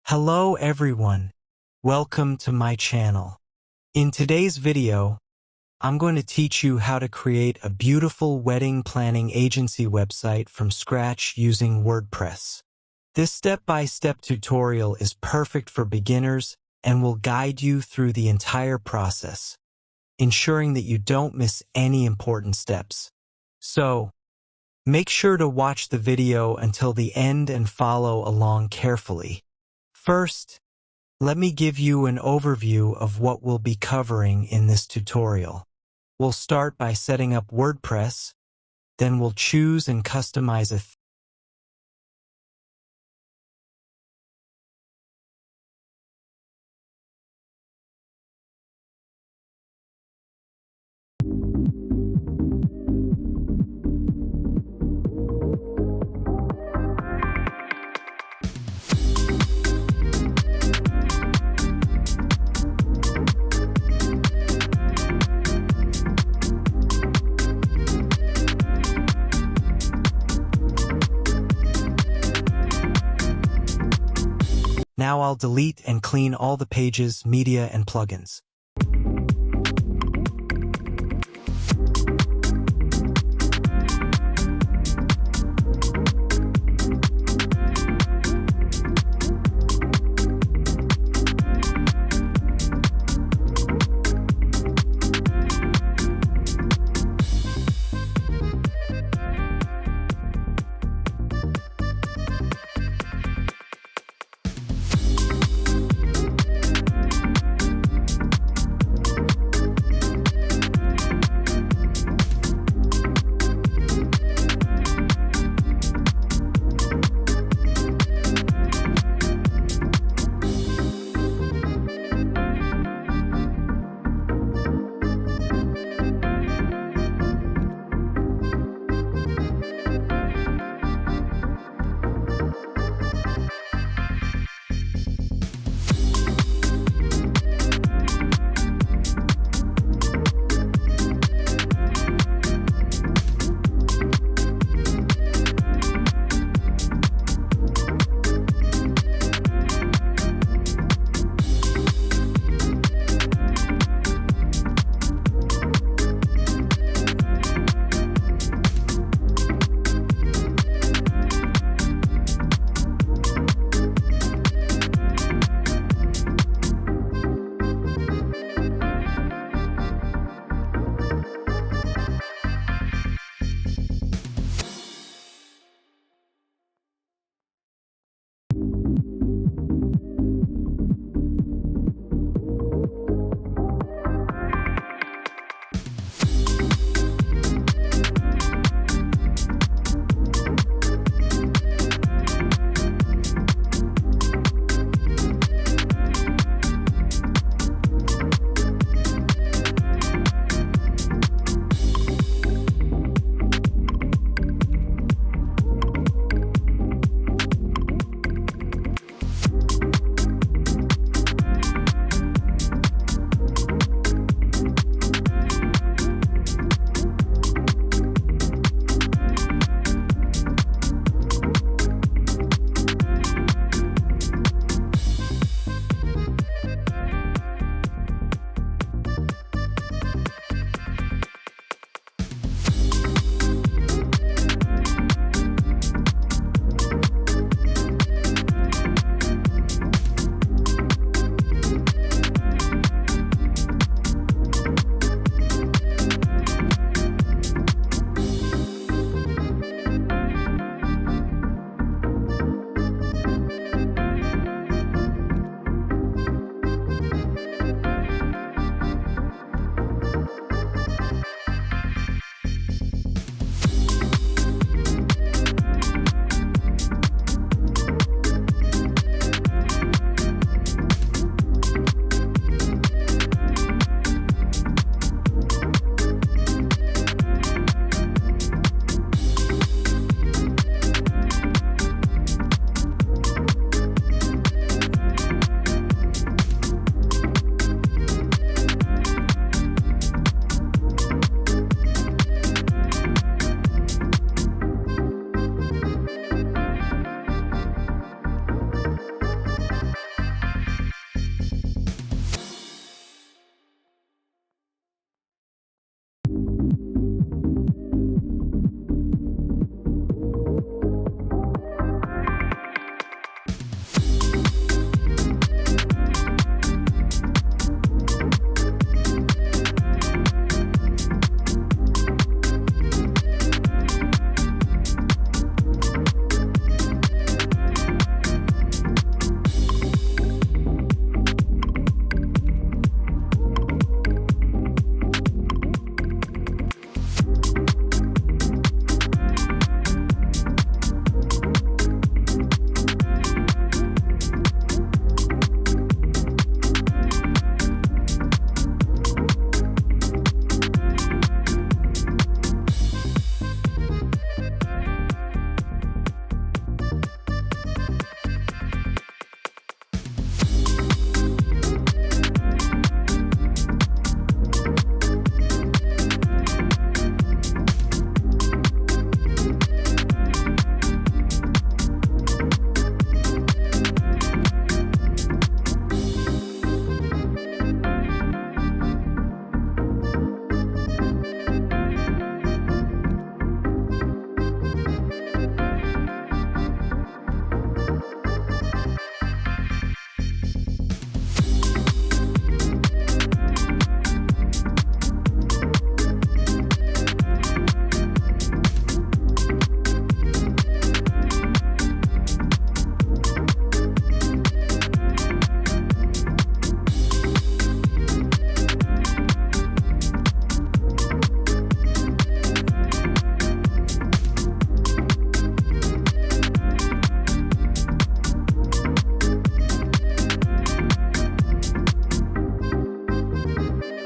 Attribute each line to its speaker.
Speaker 1: Hello everyone, welcome to my channel. In today's video, I'm going to teach you how to create a beautiful wedding planning agency website from scratch using WordPress. This step-by-step tutorial is perfect for beginners and will guide you through the entire process, ensuring that you don't miss any important steps. So, make sure to watch the video until the end and follow along carefully. First, let me give you an overview of what we'll be covering in this tutorial. We'll start by setting up WordPress, then we'll choose and customize a theme. Now I'll delete and clean all the pages, media, and plugins.